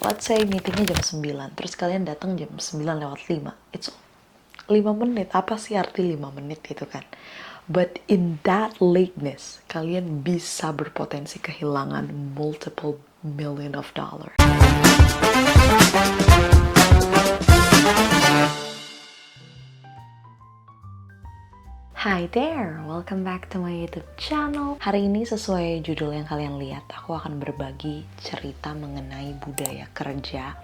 Let's say meetingnya jam 9, terus kalian datang jam 9:05. It's 5 menit. Apa sih arti 5 menit itu kan? But in that lateness, kalian bisa berpotensi kehilangan multiple million of dollars. Hi there, welcome back to my YouTube channel. Hari ini sesuai judul yang kalian lihat, aku akan berbagi cerita mengenai budaya kerja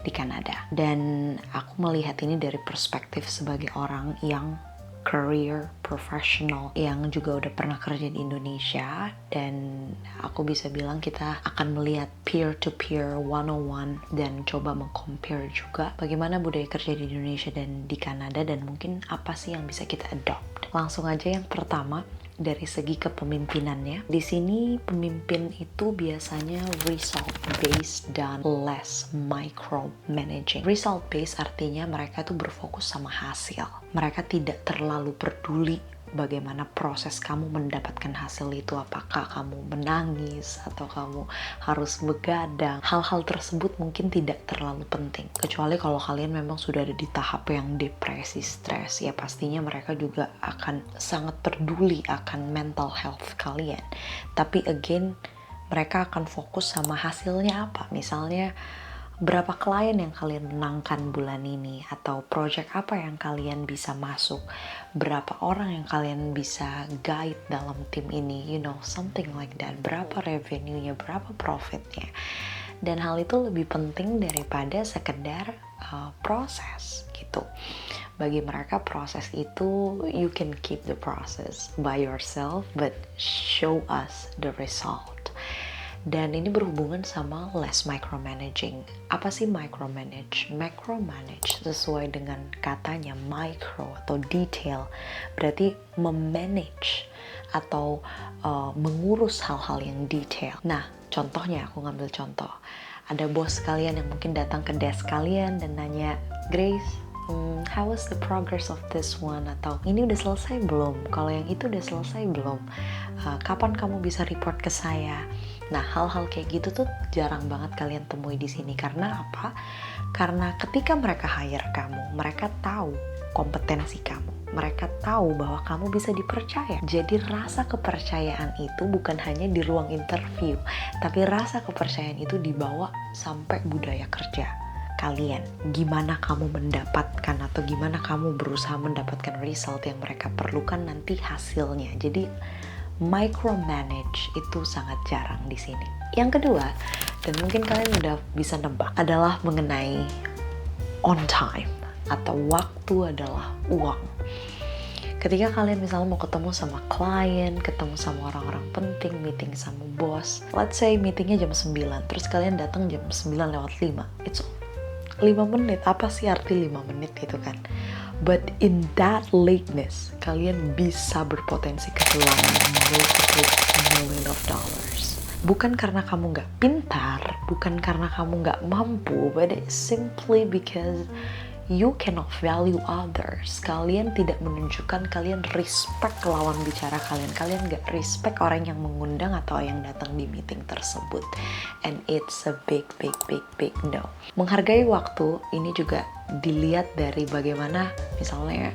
di Kanada. Dan aku melihat ini dari perspektif sebagai orang yang career professional yang juga udah pernah kerja di Indonesia, dan aku bisa bilang kita akan melihat peer-to-peer 101 dan coba meng-compare juga bagaimana budaya kerja di Indonesia dan di Kanada, dan mungkin apa sih yang bisa kita adopt. Langsung aja yang pertama, dari segi kepemimpinannya. Di sini pemimpin itu biasanya result based dan less micromanaging. Result based artinya mereka tuh berfokus sama hasil. Mereka tidak terlalu peduli bagaimana proses kamu mendapatkan hasil itu, apakah kamu menangis atau kamu harus begadang. Hal-hal tersebut mungkin tidak terlalu penting, kecuali kalau kalian memang sudah ada di tahap yang depresi, stres, ya pastinya mereka juga akan sangat peduli akan mental health kalian. Tapi again, mereka akan fokus sama hasilnya apa. Misalnya berapa klien yang kalian menangkan bulan ini, atau project apa yang kalian bisa masuk, berapa orang yang kalian bisa guide dalam tim ini, something like that. Berapa revenue-nya, berapa profit-nya. Dan hal itu lebih penting daripada sekedar proses gitu. Bagi mereka proses itu, you can keep the process by yourself, but show us the result. Dan ini berhubungan sama less micromanaging. Apa sih micromanage? Micromanage sesuai dengan katanya micro atau detail, berarti memanage atau mengurus hal-hal yang detail. Nah, contohnya aku ngambil contoh. Ada bos kalian yang mungkin datang ke desk kalian dan nanya, Grace, how was the progress of this one? Atau ini udah selesai belum? Kalau yang itu udah selesai belum? Kapan kamu bisa report ke saya? Nah, hal-hal kayak gitu tuh jarang banget kalian temui di sini. Karena apa? Karena ketika mereka hire kamu, mereka tahu kompetensi kamu. Mereka tahu bahwa kamu bisa dipercaya. Jadi rasa kepercayaan itu bukan hanya di ruang interview, tapi rasa kepercayaan itu dibawa sampai budaya kerja kalian. Gimana kamu mendapatkan atau gimana kamu berusaha mendapatkan result yang mereka perlukan nanti hasilnya. Jadi micromanage itu sangat jarang di sini. Yang kedua, dan mungkin kalian udah bisa nebak, adalah mengenai on time atau waktu adalah uang. Ketika kalian misalnya mau ketemu sama klien, ketemu sama orang-orang penting, meeting sama bos, let's say meetingnya jam 9, terus kalian datang jam 9:05. It's 5 menit. Apa sih arti 5 menit itu kan? But in that lateness, kalian bisa berpotensi kehilangan multiple million of dollars. Bukan karena kamu nggak pintar, bukan karena kamu nggak mampu, but it's simply because you cannot value others. Kalian tidak menunjukkan kalian respect lawan bicara kalian. Kalian nggak respect orang yang mengundang atau yang datang di meeting tersebut. And it's a big no. Menghargai waktu ini juga dilihat dari bagaimana misalnya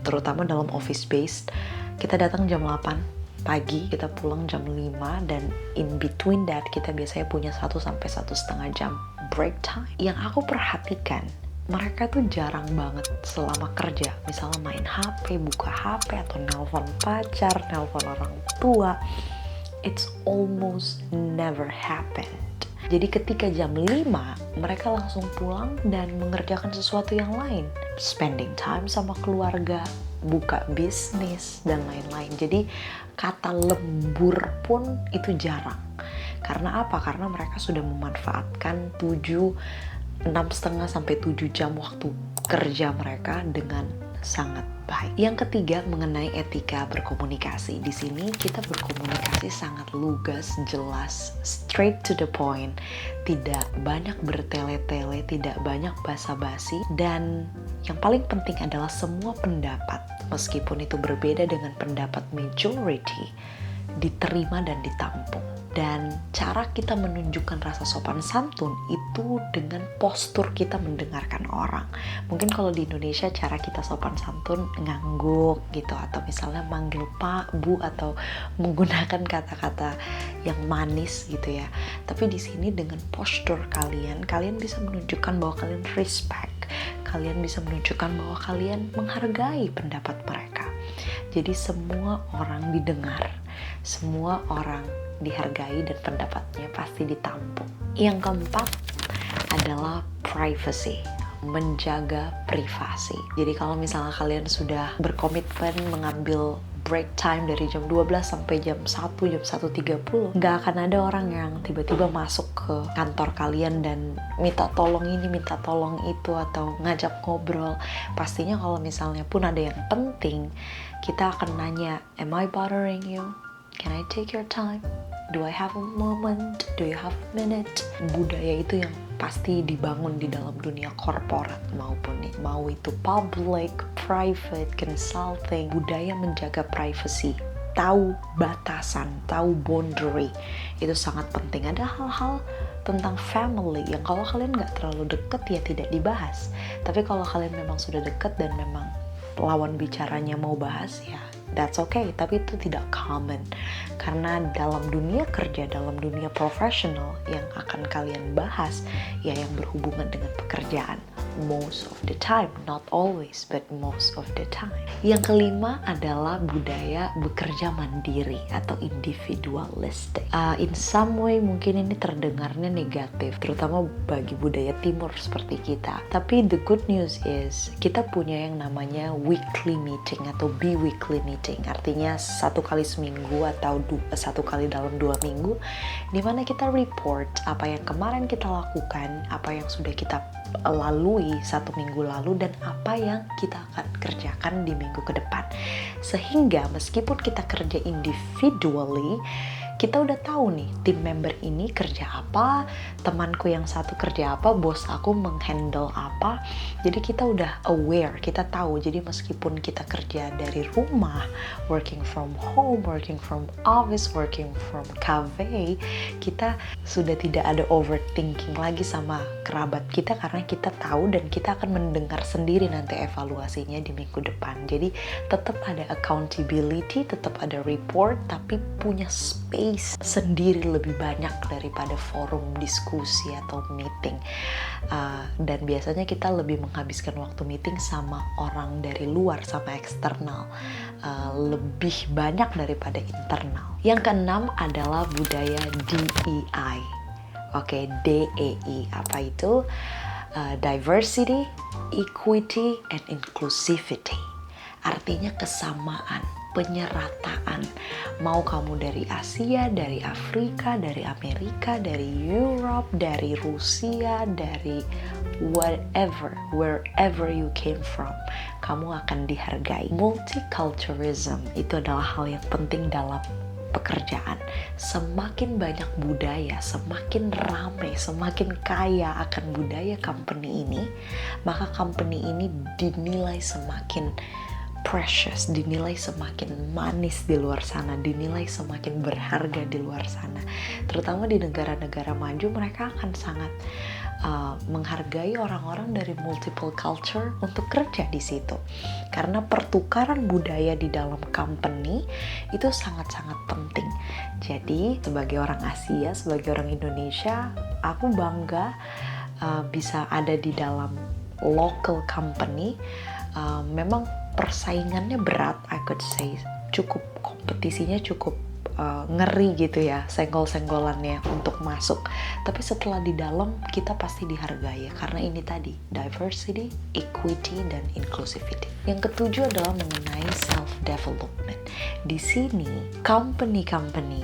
terutama dalam office based, kita datang jam 8 pagi, kita pulang jam 5, dan in between that kita biasanya punya 1 sampai 1,5 jam break time. Yang aku perhatikan, mereka tuh jarang banget selama kerja misalnya main HP, buka HP, atau nelpon pacar, nelpon orang tua. It's almost never happened. Jadi ketika jam 5, mereka langsung pulang dan mengerjakan sesuatu yang lain. Spending time sama keluarga, buka bisnis, dan lain-lain. Jadi kata lembur pun itu jarang. Karena apa? Karena mereka sudah memanfaatkan 6,5 sampai 7 jam waktu kerja mereka dengan sangat baik. Yang ketiga, mengenai etika berkomunikasi. Di sini kita berkomunikasi sangat lugas, jelas, straight to the point. Tidak banyak bertele-tele, tidak banyak basa-basi, dan yang paling penting adalah semua pendapat, meskipun itu berbeda dengan pendapat majority, diterima dan ditampung. Dan cara kita menunjukkan rasa sopan santun itu itu dengan postur kita mendengarkan orang. Mungkin kalau di Indonesia cara kita sopan santun ngangguk gitu, atau misalnya manggil Pak, Bu, atau menggunakan kata-kata yang manis gitu ya. Tapi di sini dengan postur kalian bisa menunjukkan bahwa kalian respect, kalian bisa menunjukkan bahwa kalian menghargai pendapat mereka. Jadi semua orang didengar, semua orang dihargai, dan pendapatnya pasti ditampung. Yang keempat adalah privacy, menjaga privasi. Jadi kalau misalnya kalian sudah berkomitmen mengambil break time dari jam 12 sampai jam 1, jam 1.30, nggak akan ada orang yang tiba-tiba masuk ke kantor kalian dan minta tolong ini, minta tolong itu, atau ngajak ngobrol. Pastinya kalau misalnya pun ada yang penting, kita akan nanya, am I bothering you? Can I take your time? Do I have a moment? Do you have a minute? Budaya itu yang pasti dibangun di dalam dunia korporat maupun mau itu public, private, consulting. Budaya menjaga privacy, tahu batasan, tahu boundary, itu sangat penting. Ada hal-hal tentang family yang kalau kalian nggak terlalu deket ya tidak dibahas. Tapi kalau kalian memang sudah deket dan memang lawan bicaranya mau bahas, ya that's okay. Tapi itu tidak common, karena dalam dunia kerja, dalam dunia profesional yang akan kalian bahas ya yang berhubungan dengan pekerjaan most of the time, not always but most of the time. Yang kelima adalah budaya bekerja mandiri atau individualistic. In some way mungkin ini terdengarnya negatif, terutama bagi budaya timur seperti kita. Tapi the good news is kita punya yang namanya weekly meeting atau bi-weekly meeting. Artinya satu kali seminggu atau satu kali dalam 2 minggu, di mana kita report apa yang kemarin kita lakukan, apa yang sudah kita lalui 1 minggu lalu, dan apa yang kita akan kerjakan di minggu ke depan. Sehingga meskipun kita kerja individually, kita udah tahu nih tim member ini kerja apa, temanku yang satu kerja apa, bos aku menghandle apa. Jadi kita udah aware, kita tahu. Jadi meskipun kita kerja dari rumah, working from home, working from office, working from cafe, kita sudah tidak ada overthinking lagi sama kerabat kita, karena kita tahu dan kita akan mendengar sendiri nanti evaluasinya di minggu depan. Jadi tetap ada accountability, tetap ada report, tapi punya space sendiri lebih banyak daripada forum diskusi atau meeting. Dan biasanya kita lebih menghabiskan waktu meeting sama orang dari luar, sama eksternal, lebih banyak daripada internal. Yang keenam adalah budaya DEI. Oke, DEI apa itu? Diversity, equity, and inclusivity. Artinya kesamaan, penyerataan. Mau kamu dari Asia, dari Afrika, dari Amerika, dari Europe, dari Rusia, dari wherever you came from, kamu akan dihargai. Multiculturalism itu adalah hal yang penting dalam pekerjaan. Semakin banyak budaya, semakin ramai, semakin kaya akan budaya company ini, maka company ini dinilai semakin precious, dinilai semakin manis di luar sana, dinilai semakin berharga di luar sana. Terutama di negara-negara maju, mereka akan sangat menghargai orang-orang dari multiple culture untuk kerja di situ. Karena pertukaran budaya di dalam company itu sangat-sangat penting. Jadi sebagai orang Asia, sebagai orang Indonesia, aku bangga bisa ada di dalam local company. Memang persaingannya berat, I could say, cukup kompetisinya cukup ngeri gitu ya, senggol-senggolannya untuk masuk. Tapi setelah di dalam, kita pasti dihargai karena ini tadi, diversity, equity, dan inclusivity. Yang ketujuh adalah mengenai self-development. Di sini, company-company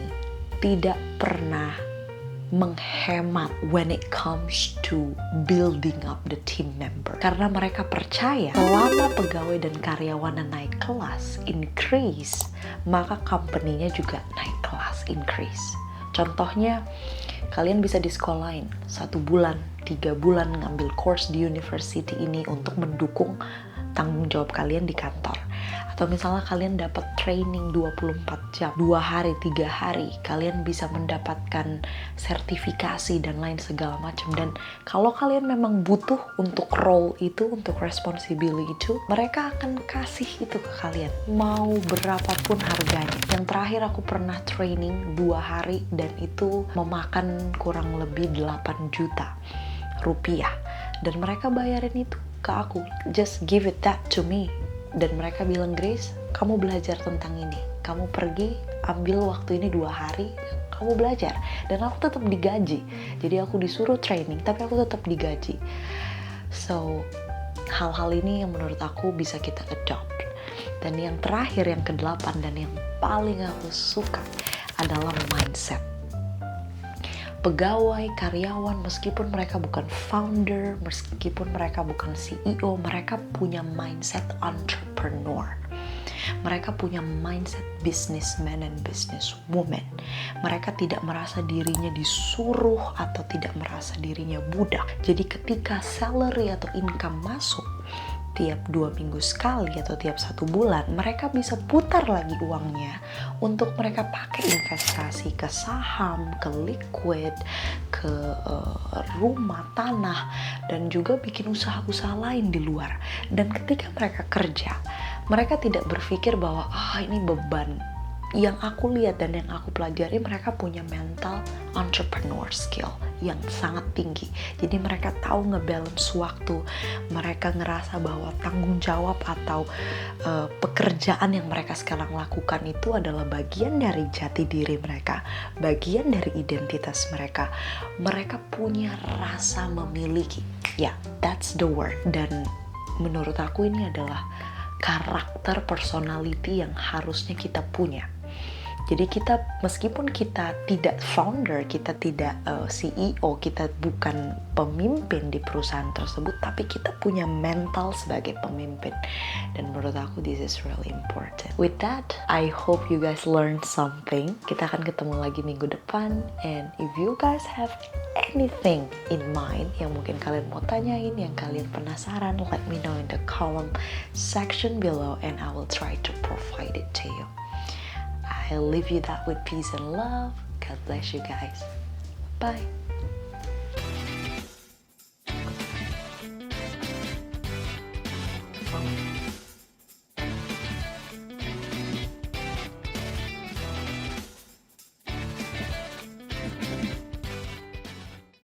tidak pernah menghemat when it comes to building up the team member. Karena mereka percaya selama pegawai dan karyawannya naik kelas, increase, maka company-nya juga naik kelas, increase. Contohnya, kalian bisa disekolahin 1 bulan, 3 bulan ngambil course di university ini untuk mendukung tanggung jawab kalian di kantor. Atau misalnya kalian dapat training 24 jam, 2 hari, 3 hari, kalian bisa mendapatkan sertifikasi dan lain segala macam. Dan kalau kalian memang butuh untuk role itu, untuk responsibility itu, mereka akan kasih itu ke kalian, mau berapapun harganya. Yang terakhir aku pernah training 2 hari dan itu memakan kurang lebih 8 juta rupiah. Dan mereka bayarin itu ke aku, just give it that to me. Dan mereka bilang, Grace, kamu belajar tentang ini, kamu pergi ambil waktu ini 2 hari, kamu belajar. Dan aku tetap digaji, jadi aku disuruh training tapi aku tetap digaji. So hal-hal ini yang menurut aku bisa kita adopt. Dan yang terakhir, yang ke-8 dan yang paling aku suka adalah mindset. Pegawai, karyawan, meskipun mereka bukan founder, meskipun mereka bukan CEO, mereka punya mindset entrepreneur. Mereka punya mindset businessman and businesswoman. Mereka tidak merasa dirinya disuruh atau tidak merasa dirinya budak. Jadi ketika salary atau income masuk, tiap 2 minggu sekali atau tiap 1 bulan, mereka bisa putar lagi uangnya untuk mereka pakai investasi ke saham, ke liquid, ke rumah, tanah, dan juga bikin usaha-usaha lain di luar. Dan ketika mereka kerja, mereka tidak berpikir bahwa ini beban. Yang aku lihat dan yang aku pelajari, mereka punya mental entrepreneur skill yang sangat tinggi. Jadi mereka tahu ngebalance waktu. Mereka ngerasa bahwa tanggung jawab atau pekerjaan yang mereka sekarang lakukan itu adalah bagian dari jati diri mereka, bagian dari identitas mereka. Mereka punya rasa memiliki. Ya, that's the word. Dan menurut aku ini adalah karakter personality yang harusnya kita punya. Jadi kita, meskipun kita tidak founder, kita tidak CEO, kita bukan pemimpin di perusahaan tersebut, tapi kita punya mental sebagai pemimpin. Dan menurut aku this is really important. With that, I hope you guys learned something. Kita akan ketemu lagi minggu depan. And if you guys have anything in mind yang mungkin kalian mau tanyain, yang kalian penasaran, let me know in the column section below and I will try to provide it to you. I'll leave you that with peace and love. God bless you guys. Bye.